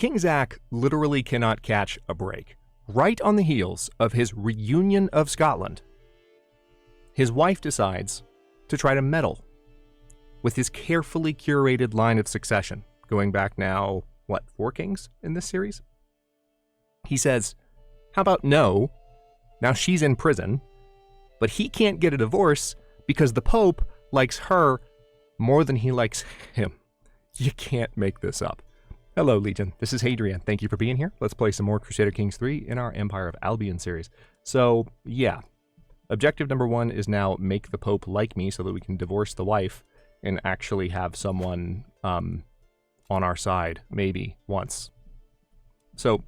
King Zach literally cannot catch a break. Right on the heels of his reunion of Scotland, his wife decides to try to meddle with his carefully curated line of succession, going back now, 4 kings in this series? He says, how about no? Now she's in prison, but he can't get a divorce because the Pope likes her more than he likes him. You can't make this up. Hello, Legion. This is Hadrian. Thank you for being here. Let's play some more Crusader Kings III in our Empire of Albion series. So, yeah. Objective number 1 is now make the Pope like me so that we can divorce the wife and actually have someone on our side, maybe, once. So,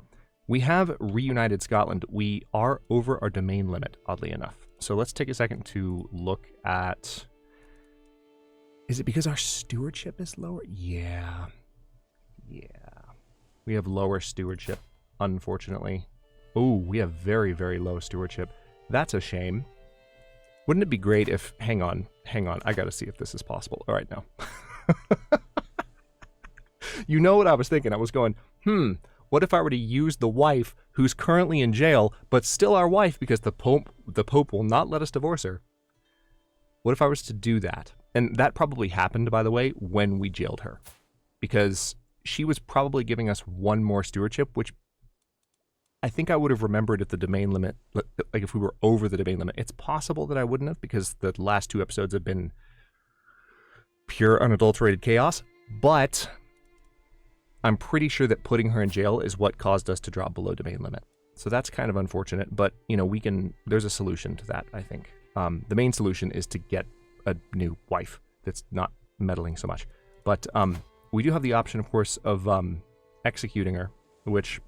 we have reunited Scotland. We are over our domain limit, oddly enough. So let's take a second to look at... Is it because our stewardship is lower? Yeah. We have lower stewardship, unfortunately. Oh, we have very, very low stewardship. That's a shame. Wouldn't it be great if... Hang on. I gotta see if this is possible. All right, no. You know what I was thinking? I was going, what if I were to use the wife who's currently in jail, but still our wife because the Pope will not let us divorce her? What if I was to do that? And that probably happened, by the way, when we jailed her. Because she was probably giving us one more stewardship, which I think I would have remembered at the domain limit, like if we were over the domain limit. It's possible that I wouldn't have, because the last 2 episodes have been pure unadulterated chaos, but I'm pretty sure that putting her in jail is what caused us to drop below domain limit. So that's kind of unfortunate, but, you know, there's a solution to that, I think. The main solution is to get a new wife that's not meddling so much. But we do have the option, of course, of executing her, which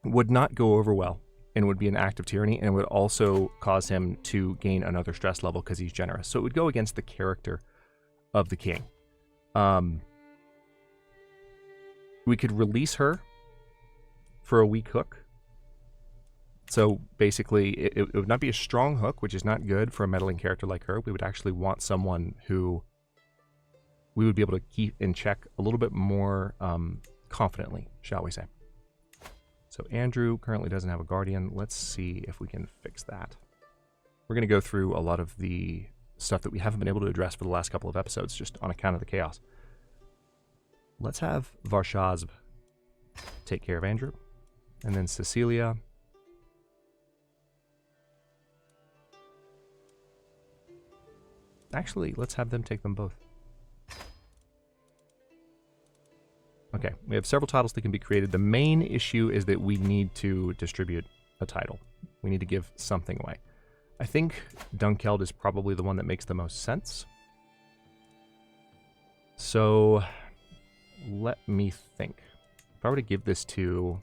would not go over well and would be an act of tyranny, and would also cause him to gain another stress level because he's generous. So it would go against the character of the king. We could release her for a weak hook. So basically, it would not be a strong hook, which is not good for a meddling character like her. We would actually want someone who we would be able to keep in check a little bit more confidently, shall we say. So Andrew currently doesn't have a guardian. Let's see if we can fix that. We're going to go through a lot of the stuff that we haven't been able to address for the last couple of episodes, just on account of the chaos. Let's have Varshazb take care of Andrew. And then Cecilia. Actually, let's have them take them both. Okay, we have several titles that can be created. The main issue is that we need to distribute a title. We need to give something away. I think Dunkeld is probably the one that makes the most sense. So, let me think. If I were to give this to,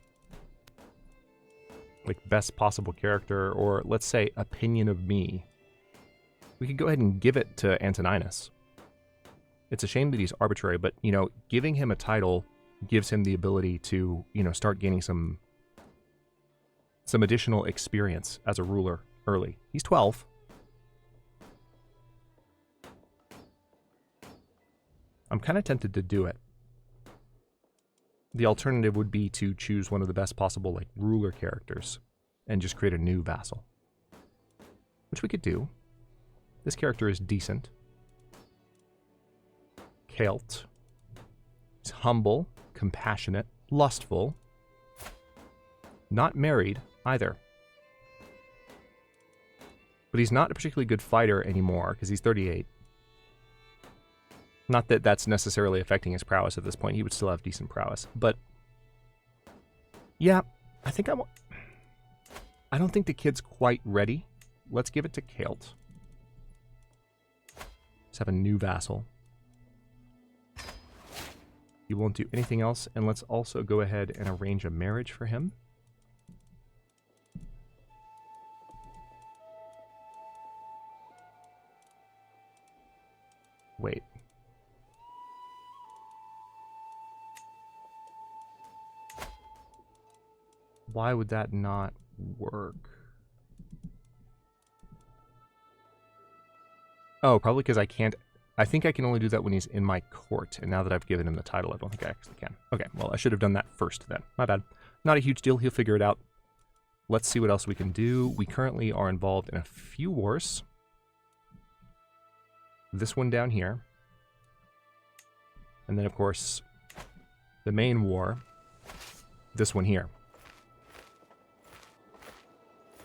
like, best possible character, or let's say opinion of me, we could go ahead and give it to Antoninus. It's a shame that he's arbitrary, but, you know, giving him a title gives him the ability to, you know, start gaining some additional experience as a ruler early. He's 12. I'm kind of tempted to do it. The alternative would be to choose one of the best possible, like, ruler characters and just create a new vassal, which we could do. This character is decent. Celt. He's humble, compassionate, lustful. Not married, either. But he's not a particularly good fighter anymore, because he's 38. Not that that's necessarily affecting his prowess at this point. He would still have decent prowess. But, yeah, I think I don't think the kid's quite ready. Let's give it to Celt. Let's have a new vassal. He won't do anything else, and let's also go ahead and arrange a marriage for him. Wait. Why would that not work? Oh, probably because I can't I think I can only do that when he's in my court, and now that I've given him the title, I don't think I actually can. Okay, well, I should have done that first then. My bad. Not a huge deal. He'll figure it out. Let's see what else we can do. We currently are involved in a few wars. This one down here. And then, of course, the main war. This one here.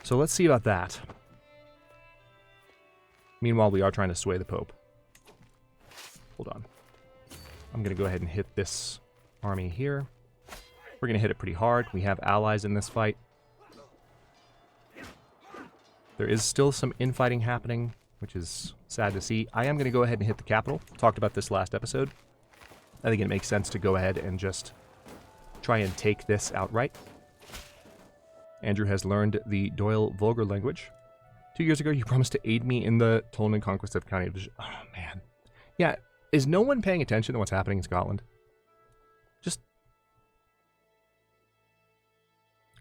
So let's see about that. Meanwhile, we are trying to sway the Pope. Hold on. I'm going to go ahead and hit this army here. We're going to hit it pretty hard. We have allies in this fight. There is still some infighting happening, which is sad to see. I am going to go ahead and hit the capital. Talked about this last episode. I think it makes sense to go ahead and just try and take this outright. Andrew has learned the Doyle vulgar language. 2 years ago, you promised to aid me in the Tolman conquest of County of... Oh, man. Yeah, is no one paying attention to what's happening in Scotland? Just...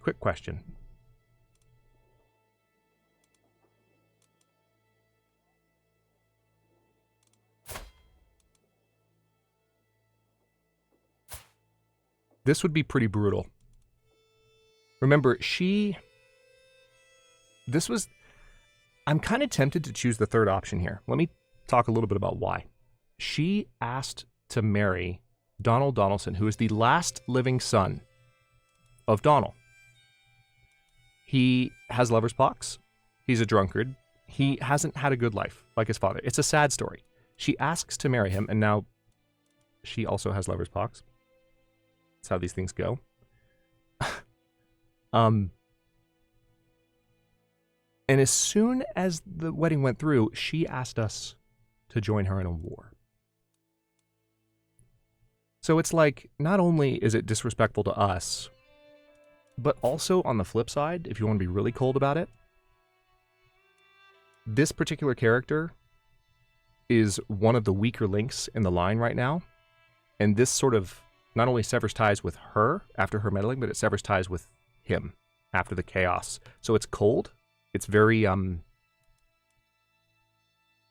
quick question. This would be pretty brutal. Remember, this was... I'm kind of tempted to choose the third option here. Let me talk a little bit about why. She asked to marry Donald Donaldson, who is the last living son of Donald. He has lover's pox. He's a drunkard. He hasn't had a good life like his father. It's a sad story. She asks to marry him, and now she also has lover's pox. That's how these things go. And as soon as the wedding went through, she asked us to join her in a war. So it's like, not only is it disrespectful to us, but also on the flip side, if you want to be really cold about it, this particular character is one of the weaker links in the line right now. And this sort of not only severs ties with her after her meddling, but it severs ties with him after the chaos. So it's cold. It's very, it's a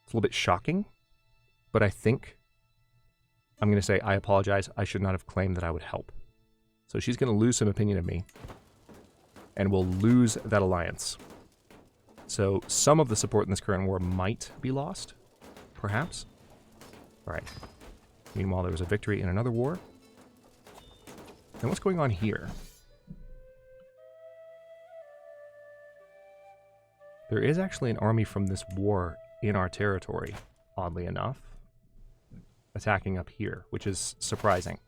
little bit shocking, but I think I'm going to say, I apologize. I should not have claimed that I would help. So she's going to lose some opinion of me, and we'll lose that alliance. So some of the support in this current war might be lost, perhaps. All right. Meanwhile, there was a victory in another war. And what's going on here? There is actually an army from this war in our territory, oddly enough, attacking up here, which is surprising.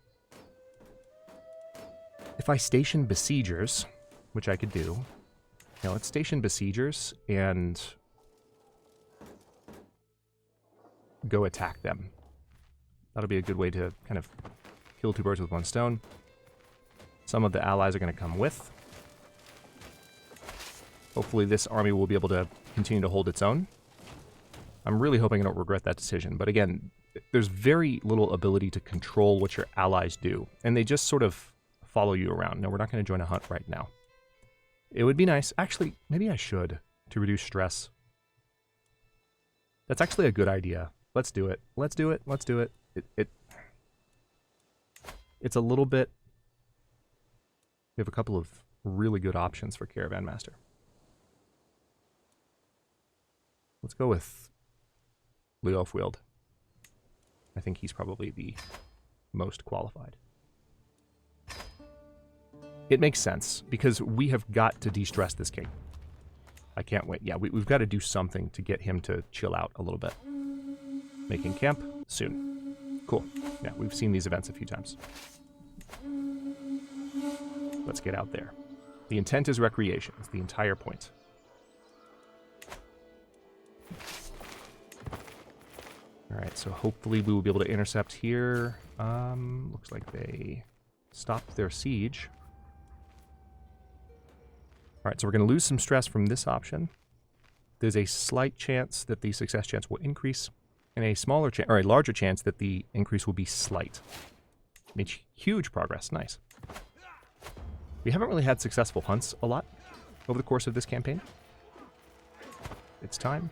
If I station besiegers, which I could do, let's station besiegers and go attack them. That'll be a good way to kind of kill two birds with one stone. Some of the allies are going to come with. Hopefully this army will be able to continue to hold its own. I'm really hoping I don't regret that decision. But again, there's very little ability to control what your allies do. And they just sort of follow you around. No, we're not going to join a hunt right now. It would be nice. Actually, maybe I should, to reduce stress. That's actually a good idea. Let's do it. Let's do it. Let's do it. It's a little bit... We have a couple of really good options for Caravan Master. Let's go with Leofwild. I think he's probably the most qualified. It makes sense, because we have got to de-stress this king. I can't wait. Yeah, we've got to do something to get him to chill out a little bit. Making camp soon. Cool. Yeah, we've seen these events a few times. Let's get out there. The intent is recreation. It's the entire point. Alright, so hopefully we will be able to intercept here. Looks like they stopped their siege. Alright, so we're going to lose some stress from this option. There's a slight chance that the success chance will increase, and a smaller chance, or a larger chance that the increase will be slight. Made huge progress. Nice. We haven't really had successful hunts a lot over the course of this campaign. It's time.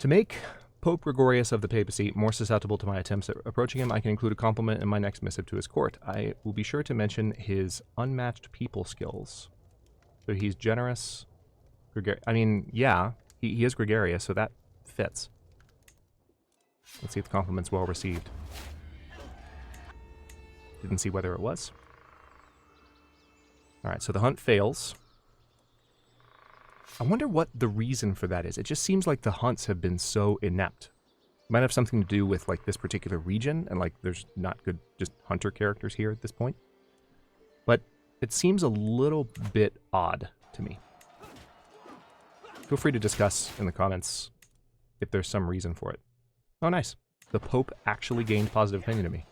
To make Pope Gregorius of the Papacy more susceptible to my attempts at approaching him, I can include a compliment in my next missive to his court. I will be sure to mention his unmatched people skills. So he's generous. I mean, yeah, he is gregarious, so that fits. Let's see if the compliment's well received. Didn't see whether it was. Alright, so the hunt fails. I wonder what the reason for that is. It just seems like the hunts have been so inept. Might have something to do with like this particular region, and like there's not good just hunter characters here at this point. But it seems a little bit odd to me. Feel free to discuss in the comments if there's some reason for it. Oh, nice. The Pope actually gained positive opinion of me.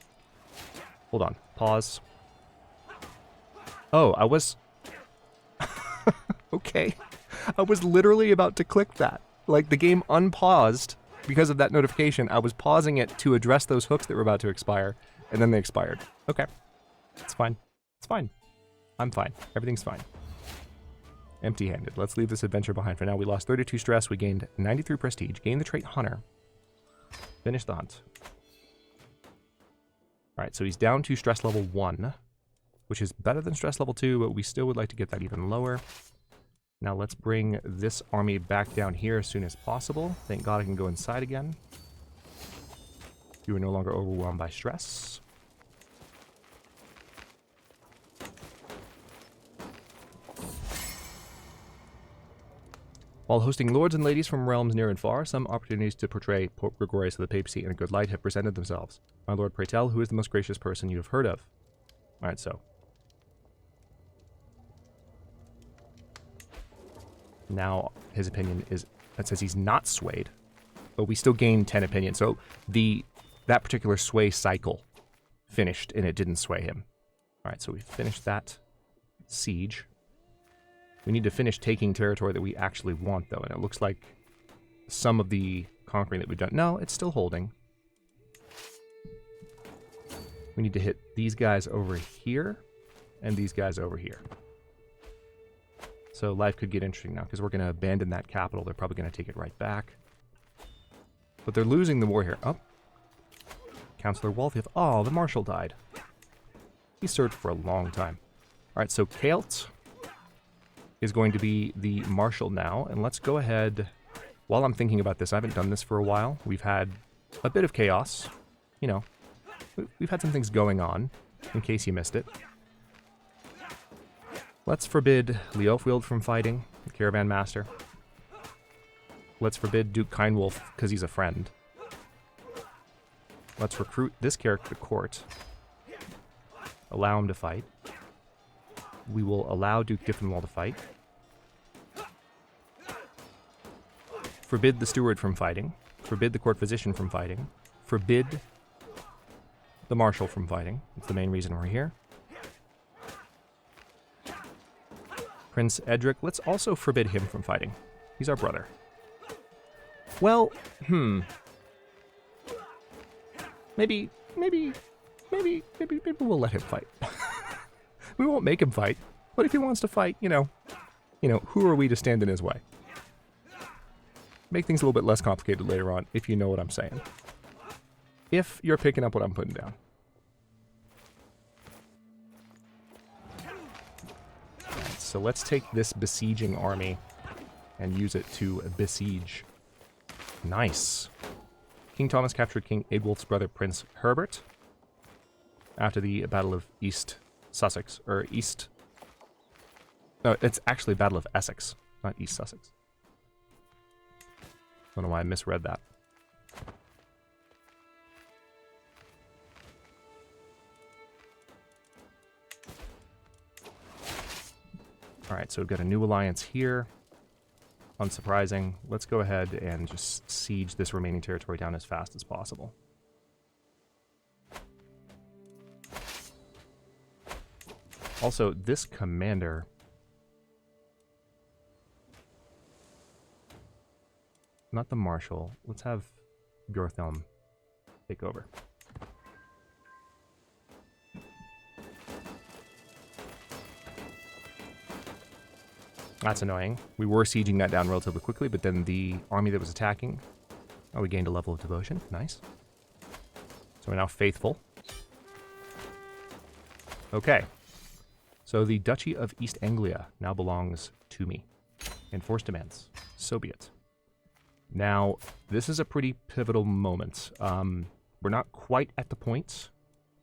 Hold on. Pause. Oh, I was... Okay. I was literally about to click that. Like, the game unpaused because of that notification. I was pausing it to address those hooks that were about to expire, and then they expired. Okay. It's fine. It's fine. I'm fine. Everything's fine. Empty-handed. Let's leave this adventure behind for now. We lost 32 stress. We gained 93 prestige. Gained the trait Hunter. Finish the hunt. Alright, so he's down to stress level 1, which is better than stress level 2, but we still would like to get that even lower. Now let's bring this army back down here as soon as possible. Thank God I can go inside again. You are no longer overwhelmed by stress. While hosting lords and ladies from realms near and far, some opportunities to portray Pope Gregorius of the Papacy in a good light have presented themselves. My lord, pray tell, who is the most gracious person you have heard of? Alright, so. Now, his opinion is, that says he's not swayed, but we still gain 10 opinion. So, that particular sway cycle finished, and it didn't sway him. Alright, so we finished that siege. We need to finish taking territory that we actually want, though, and it looks like some of the conquering that we've done... No, it's still holding. We need to hit these guys over here, and these guys over here. So life could get interesting now, because we're going to abandon that capital. They're probably going to take it right back. But they're losing the war here. Oh. Councillor Walfield. Oh, the Marshal died. He served for a long time. Alright, so Kaelt is going to be the Marshal now, and let's go ahead... While I'm thinking about this, I haven't done this for a while. We've had a bit of chaos. You know, we've had some things going on, in case you missed it. Let's forbid Leofwild from fighting, the Caravan Master. Let's forbid Duke Kindwolf, because he's a friend. Let's recruit this character to court. Allow him to fight. We will allow Duke Diffenwall to fight. Forbid the Steward from fighting. Forbid the Court Physician from fighting. Forbid the Marshal from fighting. That's the main reason we're here. Prince Edric, let's also forbid him from fighting. He's our brother. Well, Maybe we'll let him fight. We won't make him fight, but if he wants to fight, you know, who are we to stand in his way? Make things a little bit less complicated later on, if you know what I'm saying. If you're picking up what I'm putting down. So let's take this besieging army and use it to besiege. Nice. King Thomas captured King Eadwulf's brother, Prince Herbert, after the Battle of East Sussex, or East... No, it's actually Battle of Essex, not East Sussex. Don't know why I misread that. Alright, so we've got a new alliance here. Unsurprising. Let's go ahead and just siege this remaining territory down as fast as possible. Also, this commander... Not the Marshal. Let's have Bjorthelm take over. That's annoying. We were sieging that down relatively quickly, but then the army that was attacking Oh, we gained a level of devotion. Nice. So we're now faithful. Okay. So the Duchy of East Anglia now belongs to me. Enforced demands. So be it. Now, this is a pretty pivotal moment. We're not quite at the point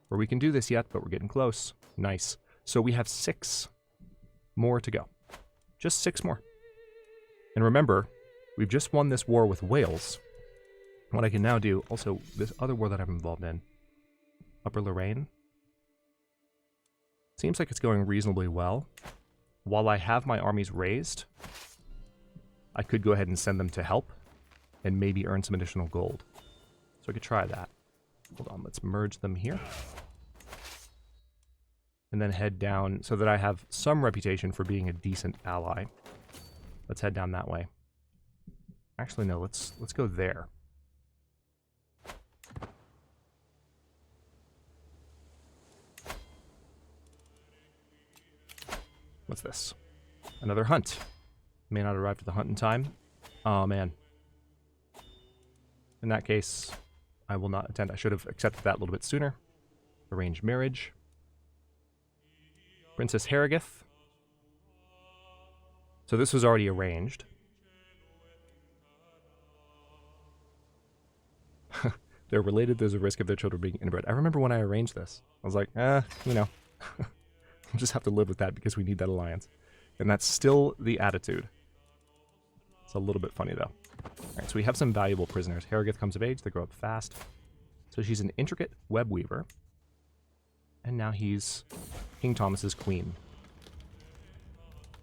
where we can do this yet, but we're getting close. Nice. So we have 6 more to go. Just 6 more. And remember, we've just won this war with Wales. What I can now do, also, this other war that I'm involved in, Upper Lorraine, seems like it's going reasonably well. While I have my armies raised, I could go ahead and send them to help and maybe earn some additional gold. So I could try that. Hold on, let's merge them here. And then head down so that I have some reputation for being a decent ally. Let's head down that way. Actually, no, let's go there. What's this? Another hunt. May not arrive to the hunt in time. Oh, man. In that case, I will not attend. I should have accepted that a little bit sooner. Arranged marriage. Princess Harrogate. So this was already arranged. They're related. There's a risk of their children being inbred. I remember when I arranged this. I was like, you know. We'll just have to live with that because we need that alliance. And that's still the attitude. It's a little bit funny, though. Alright, so we have some valuable prisoners. Harrogate comes of age. They grow up fast. So she's an intricate web weaver. And now he's King Thomas's queen.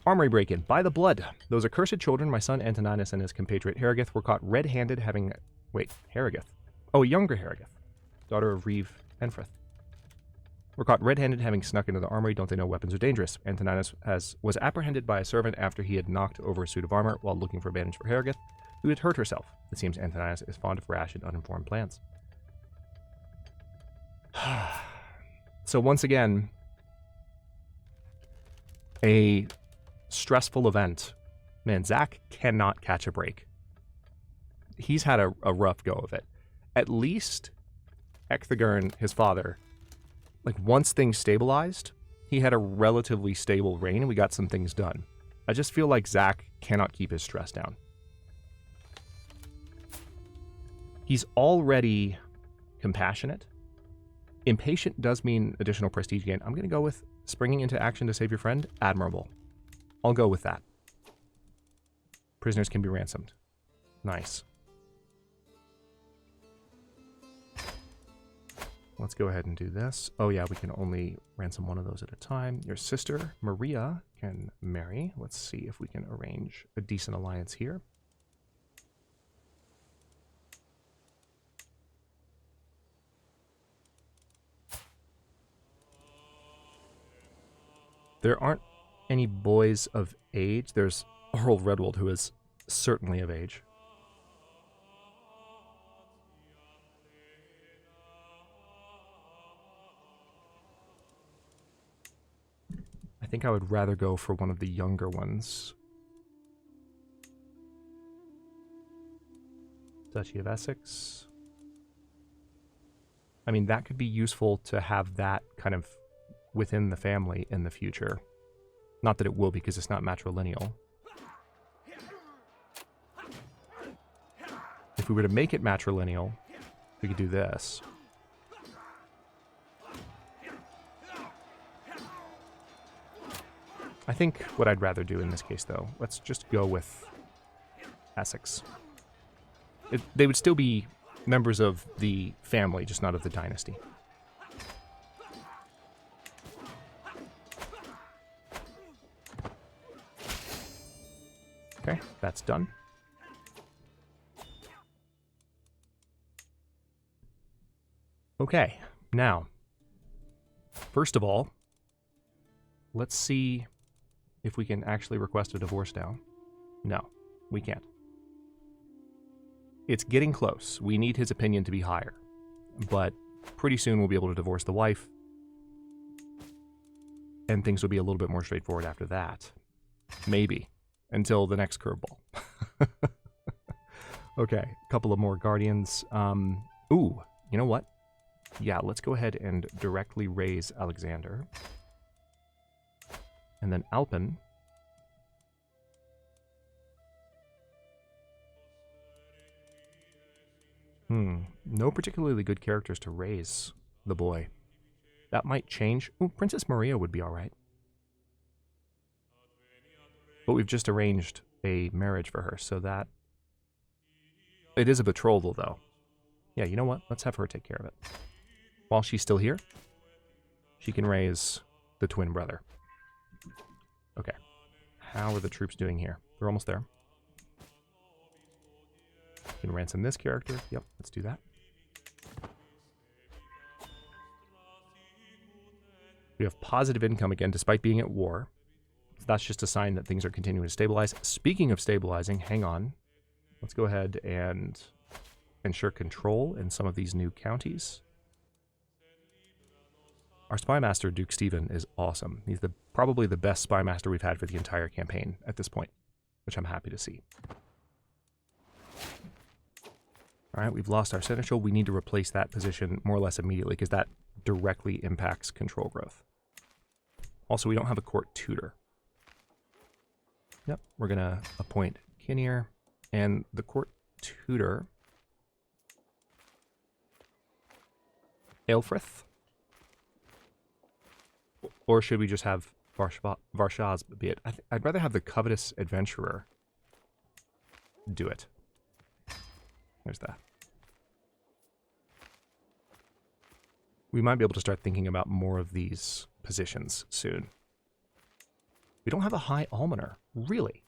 Armory break-in. By the blood. Those accursed children, my son Antoninus and his compatriot Harrogate, were caught red-handed having... Wait, Harrogate. Oh, younger Harrogate. Daughter of Reeve Enfrith. Were caught red-handed having snuck into the armory. Don't they know weapons are dangerous? Antoninus was apprehended by a servant after he had knocked over a suit of armor while looking for a bandage for Harrogate, who had hurt herself. It seems Antoninus is fond of rash and uninformed plans. So once again, a stressful event. Man, Zach cannot catch a break. He's had a rough go of it. At least Ecthegern, his father, like once things stabilized, he had a relatively stable reign and we got some things done. I just feel like Zach cannot keep his stress down. He's already compassionate. Impatient does mean additional prestige gain. I'm going to go with springing into action to save your friend. Admirable. I'll go with that. Prisoners can be ransomed. Nice. Let's go ahead and do this. Oh yeah, we can only ransom one of those at a time. Your sister, Maria, can marry. Let's see if we can arrange a decent alliance here. There aren't any boys of age. There's Earl Redwold, who is certainly of age. I think I would rather go for one of the younger ones. Duchy of Essex. I mean, that could be useful to have that kind of within the family in the future. Not that it will, because it's not matrilineal. If we were to make it matrilineal, we could do this. I think what I'd rather do in this case, though, let's just go with Essex. They would still be members of the family, just not of the dynasty. Okay, that's done. Okay, now, first of all, let's see if we can actually request a divorce now. No, we can't. It's getting close. We need his opinion to be higher. But pretty soon we'll be able to divorce the wife. And things will be a little bit more straightforward after that. Maybe. Until the next curveball. Okay, a couple of more guardians. Ooh, you know what? Yeah, let's go ahead and directly raise Alexander. And then Alpin. No particularly good characters to raise the boy. That might change. Ooh, Princess Maria would be alright. But we've just arranged a marriage for her, so that... It is a betrothal, though. Yeah, you know what? Let's have her take care of it. While she's still here, she can raise the twin brother. Okay. How are the troops doing here? They're almost there. We can ransom this character. Yep, let's do that. We have positive income again, despite being at war. So that's just a sign that things are continuing to stabilize. Speaking of stabilizing, hang on. Let's go ahead and ensure control in some of these new counties. Our spymaster, Duke Stephen, is awesome. He's probably the best spymaster we've had for the entire campaign at this point, which I'm happy to see. All right, we've lost our seneschal. We need to replace that position more or less immediately because that directly impacts control growth. Also, we don't have a court tutor. Yep, we're going to appoint Kinnear. And the court tutor... Aelfrith? Or should we just have Varshaz be it? I'd rather have the covetous adventurer do it. There's that. We might be able to start thinking about more of these positions soon. We don't have a high almoner. Really?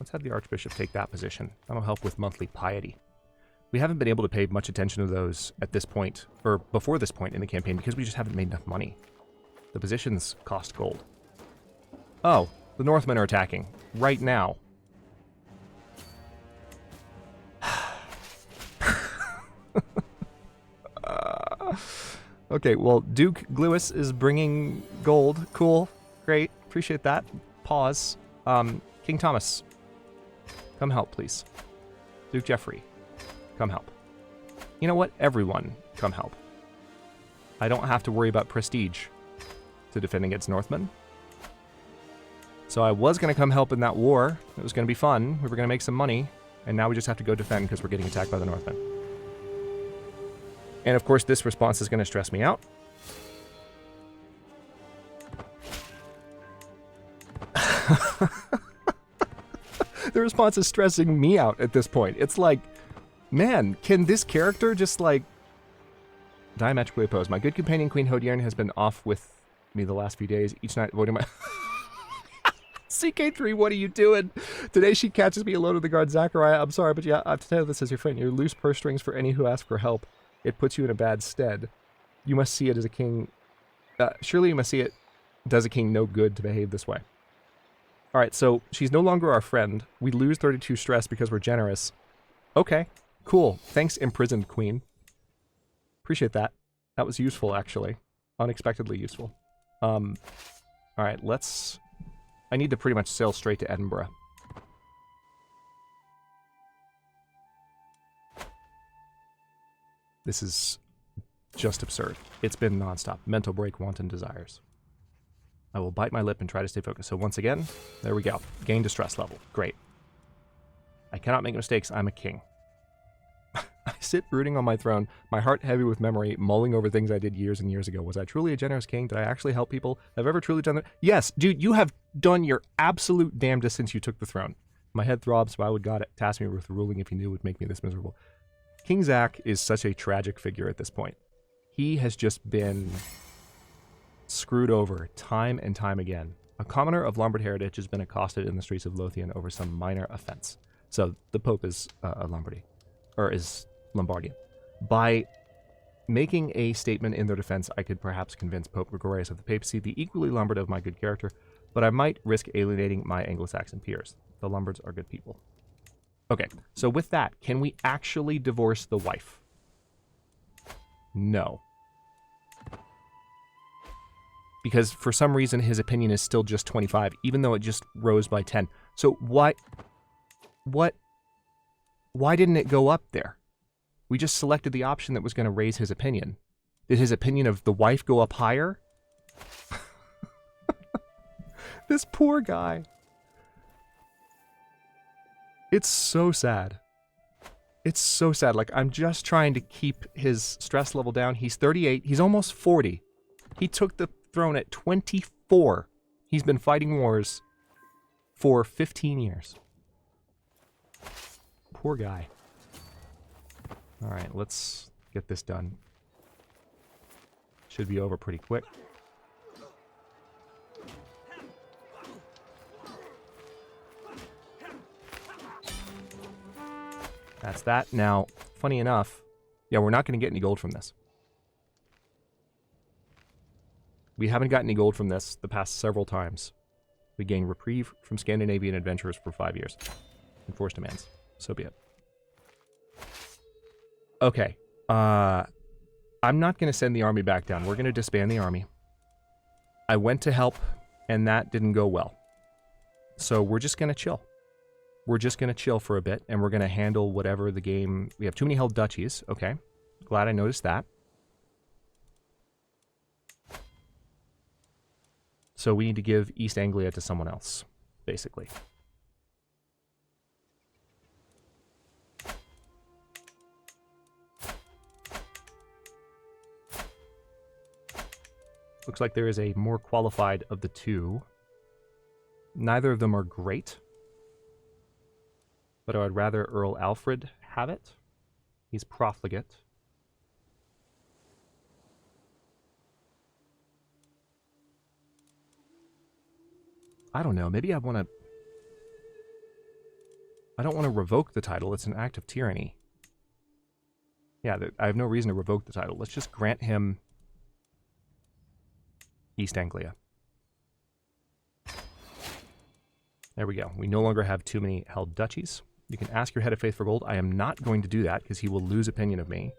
Let's have the Archbishop take that position. That'll help with monthly piety. We haven't been able to pay much attention to those at this point, or before this point in the campaign, because we just haven't made enough money. The positions cost gold. Oh, the Northmen are attacking. Right now. Okay, well, Duke Gluis is bringing gold. Cool. Great. Appreciate that. Pause. King Thomas, come help, please. Duke Geoffrey, come help. You know what? Everyone, come help. I don't have to worry about prestige to defend against Northmen. So I was going to come help in that war. It was going to be fun. We were going to make some money. And now we just have to go defend because we're getting attacked by the Northmen. And of course, this response is going to stress me out. The response is stressing me out at this point. It's like, man, can this character just like diametrically opposed? My good companion Queen Hodierne has been off with me the last few days, each night avoiding my... CK3, what are you doing? Today she catches me alone with the guard Zachariah. I'm sorry, but yeah, I have to tell you this as your friend. Your loose purse strings for any who ask for help. It puts you in a bad stead. You must see it as a king. Surely you must see it does a king no good to behave this way. All right, so she's no longer our friend. We lose 32 stress because we're generous. Okay, cool. Thanks, imprisoned queen. Appreciate that. That was useful, actually. Unexpectedly useful. All right, let's... I need to pretty much sail straight to Edinburgh. This is just absurd. It's been nonstop. Mental break, wanton desires. I will bite my lip and try to stay focused. So once again, there we go. Gain distress level. Great. I cannot make mistakes. I'm a king. I sit brooding on my throne, my heart heavy with memory, mulling over things I did years and years ago. Was I truly a generous king? Did I actually help people? Have I ever truly done that? Yes, dude, you have done your absolute damnedest since you took the throne. My head throbs. Why would God task me with ruling if he knew it would make me this miserable? King Zach is such a tragic figure at this point. He has just been screwed over time and time again. A commoner of Lombard heritage has been accosted in the streets of Lothian over some minor offense. So the Pope is is Lombardian. By making a statement in their defense, I could perhaps convince Pope Gregorius of the papacy, the equally Lombard of my good character, but I might risk alienating my Anglo-Saxon peers. The Lombards are good people. Okay, so with that, can we actually divorce the wife? No. because for some reason his opinion is still just 25, even though it just rose by 10. So why didn't it go up there? We just selected the option that was going to raise his opinion. Did his opinion of the wife go up higher? This poor guy. It's so sad. It's so sad. Like, I'm just trying to keep his stress level down. He's 38. He's almost 40. He took the throne at 24. He's been fighting wars for 15 years. Poor guy. All right, let's get this done. Should be over pretty quick. That's that. Now, funny enough, yeah, we're not going to get any gold from this. We haven't gotten any gold from this the past several times. We gain reprieve from Scandinavian adventurers for 5 years. Enforced demands. So be it. Okay. I'm not going to send the army back down. We're going to disband the army. I went to help, and that didn't go well. So we're just going to chill. We're just going to chill for a bit, and we're going to handle whatever the game... We have too many held duchies. Okay. Glad I noticed that. So we need to give East Anglia to someone else, basically. Looks like there is a more qualified of the two. Neither of them are great. But I would rather Earl Alfred have it. He's profligate. I don't know. Maybe I want to... I don't want to revoke the title. It's an act of tyranny. Yeah, I have no reason to revoke the title. Let's just grant him East Anglia. There we go. We no longer have too many held duchies. You can ask your head of faith for gold. I am not going to do that because he will lose opinion of me.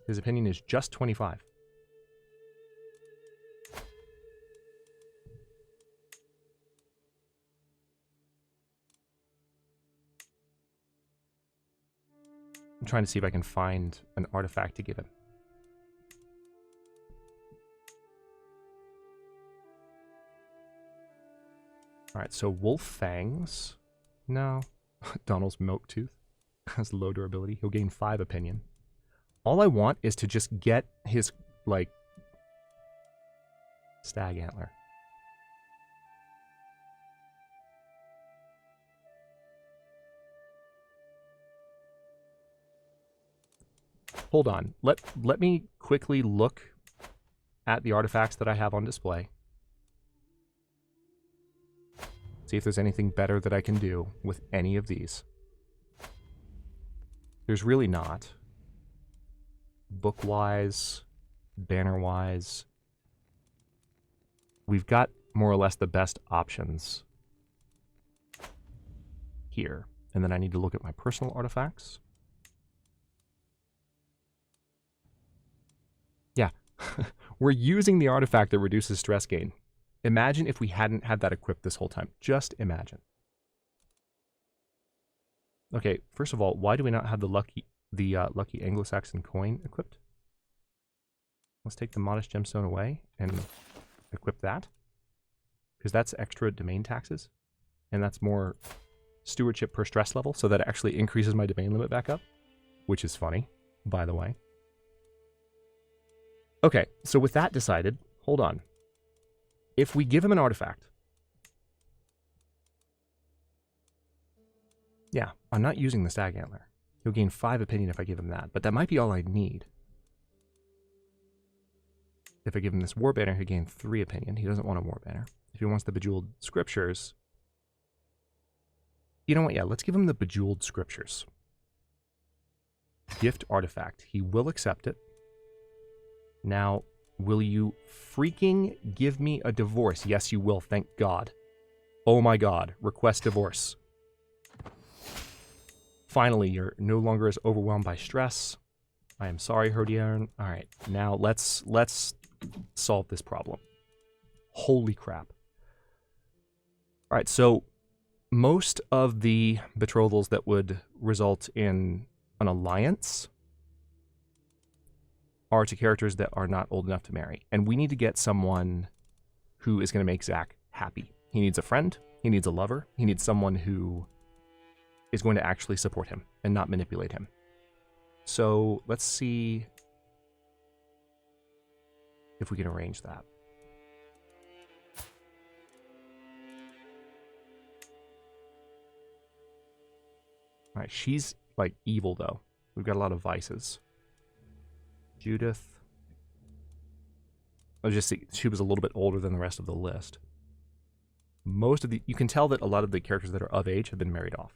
His opinion is just 25. I'm trying to see if I can find an artifact to give him. Alright, so Wolf Fangs. No. Donald's Milk Tooth has low durability. He'll gain 5 opinion. All I want is to just get his, like, Stag Antler. Hold on. Let me quickly look at the artifacts that I have on display. See if there's anything better that I can do with any of these. There's really not. Book-wise, banner-wise. We've got more or less the best options here. And then I need to look at my personal artifacts. Yeah, we're using the artifact that reduces stress gain. Imagine if we hadn't had that equipped this whole time. Just imagine. Okay, first of all, why do we not have the lucky Anglo-Saxon coin equipped? Let's take the modest gemstone away and equip that. Because that's extra domain taxes. And that's more stewardship per stress level, so that actually increases my domain limit back up. Which is funny, by the way. Okay, so with that decided, hold on. If we give him an artifact... Yeah, I'm not using the Stag Antler. He'll gain 5 opinion if I give him that, but that might be all I need. If I give him this War Banner, he'll gain 3 opinion. He doesn't want a War Banner. If he wants the Bejeweled Scriptures... You know what, yeah, let's give him the Bejeweled Scriptures. Gift artifact. He will accept it. Now, will you freaking give me a divorce? Yes, you will, thank God. Oh my God, request divorce. Finally, you're no longer as overwhelmed by stress. I am sorry, Herdion. All right, now let's solve this problem. Holy crap. All right, so most of the betrothals that would result in an alliance are to characters that are not old enough to marry. And we need to get someone who is going to make Zach happy. He needs a friend. He needs a lover. He needs someone who is going to actually support him and not manipulate him. So let's see if we can arrange that. All right, she's like evil though. We've got a lot of vices. Judith. I'll just see, she was a little bit older than the rest of the list. Most of the, you can tell that a lot of the characters that are of age have been married off.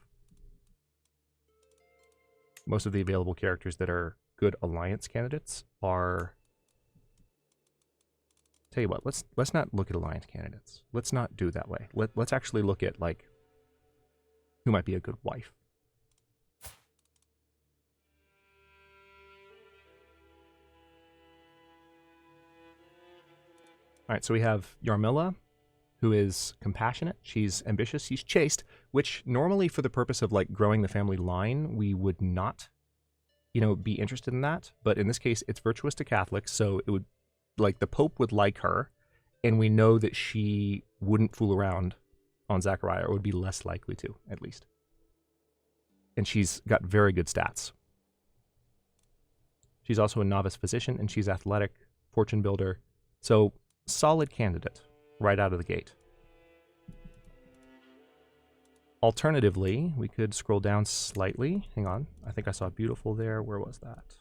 Most of the available characters that are good alliance candidates are... Tell you what, let's not look at alliance candidates. Let's not do it that way. Let's actually look at, like, who might be a good wife. All right, so we have Yarmila, who is compassionate. She's ambitious. She's chaste, which normally for the purpose of like growing the family line, we would not, you know, be interested in that. But in this case, it's virtuous to Catholics. So it would, like, the Pope would like her. And we know that she wouldn't fool around on Zachariah, or would be less likely to, at least. And she's got very good stats. She's also a novice physician, and she's athletic, fortune builder. So solid candidate right out of the gate. Alternatively, we could scroll down slightly. Hang on. I think I saw beautiful there. Where was that?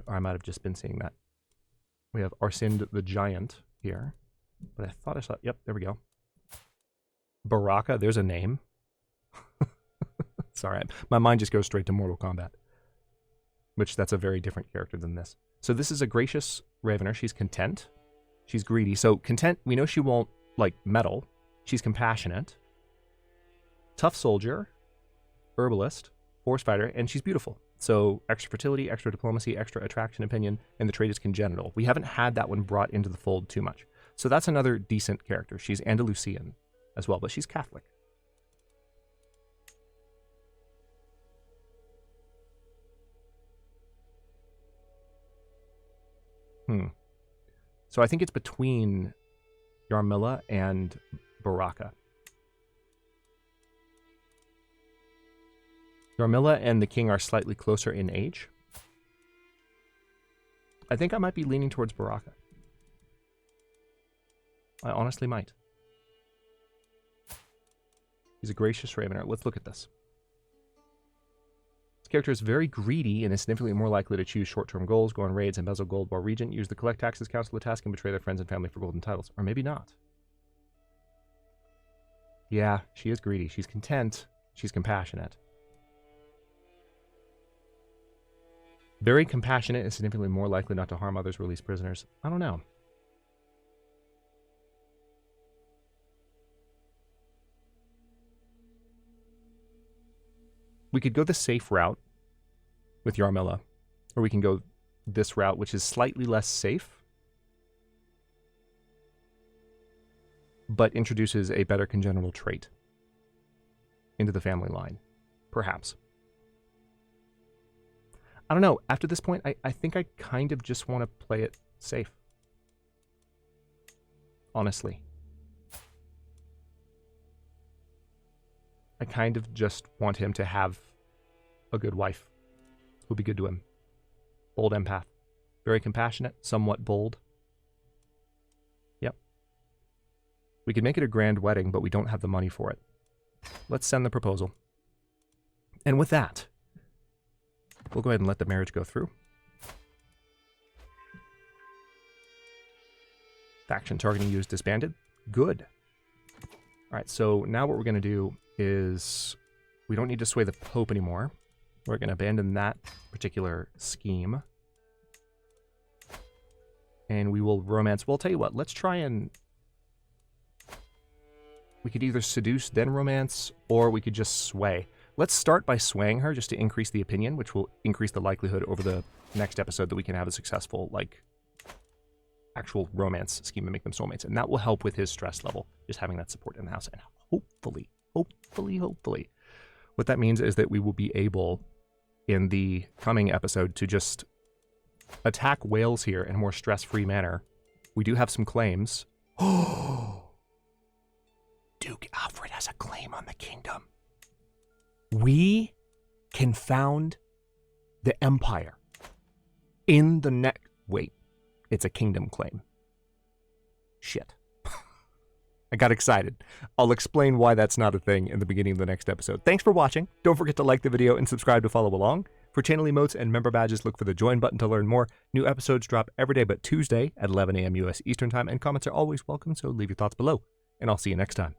Or I might have just been seeing that. We have Arsind the Giant here. But I thought I saw... Yep, there we go. Baraka, there's a name. Sorry, my mind just goes straight to Mortal Kombat. Which, that's a very different character than this. So this is a gracious Ravener. She's content. She's greedy. So content, we know she won't, like, meddle. She's compassionate. Tough soldier. Herbalist. Force fighter. And she's beautiful. So extra fertility, extra diplomacy, extra attraction opinion, and the trait is congenital. We haven't had that one brought into the fold too much. So that's another decent character. She's Andalusian as well, but she's Catholic. So I think it's between Yarmila and Baraka. Yarmila and the king are slightly closer in age. I think I might be leaning towards Baraka. I honestly might. He's a gracious Ravener. Let's look at this. This character is very greedy and is significantly more likely to choose short-term goals, go on raids, embezzle gold while regent, use the collect taxes, counsel the task, and betray their friends and family for golden titles. Or maybe not. Yeah, she is greedy. She's content. She's compassionate. Very compassionate and significantly more likely not to harm others, release prisoners. I don't know. We could go the safe route with Yarmila, or we can go this route, which is slightly less safe, but introduces a better congenital trait into the family line, perhaps. I don't know. After this point, I think I kind of just want to play it safe. Honestly. I kind of just want him to have a good wife who'll be good to him. Bold empath. Very compassionate, somewhat bold. Yep. We could make it a grand wedding, but we don't have the money for it. Let's send the proposal. And with that, we'll go ahead and let the marriage go through. Faction targeting you is disbanded. Good. All right, so now what we're going to do is we don't need to sway the Pope anymore. We're going to abandon that particular scheme. And we will romance. Well, I'll tell you what, let's try and... We could either seduce, then romance, or we could just sway. let's start by swaying her just to increase the opinion, which will increase the likelihood over the next episode that we can have a successful, like, actual romance scheme and make them soulmates. And that will help with his stress level, just having that support in the house. And hopefully, what that means is that we will be able, in the coming episode, to just attack Wales here in a more stress-free manner. We do have some claims. Oh, Duke Alfred has a claim on the kingdom. We can found the empire in the next... Wait, it's a kingdom claim. Shit. I got excited. I'll explain why that's not a thing in the beginning of the next episode. Thanks for watching. Don't forget to like the video and subscribe to follow along. For channel emotes and member badges, look for the join button to learn more. New episodes drop every day but Tuesday at 11 a.m. US Eastern Time, and comments are always welcome, so leave your thoughts below. And I'll see you next time.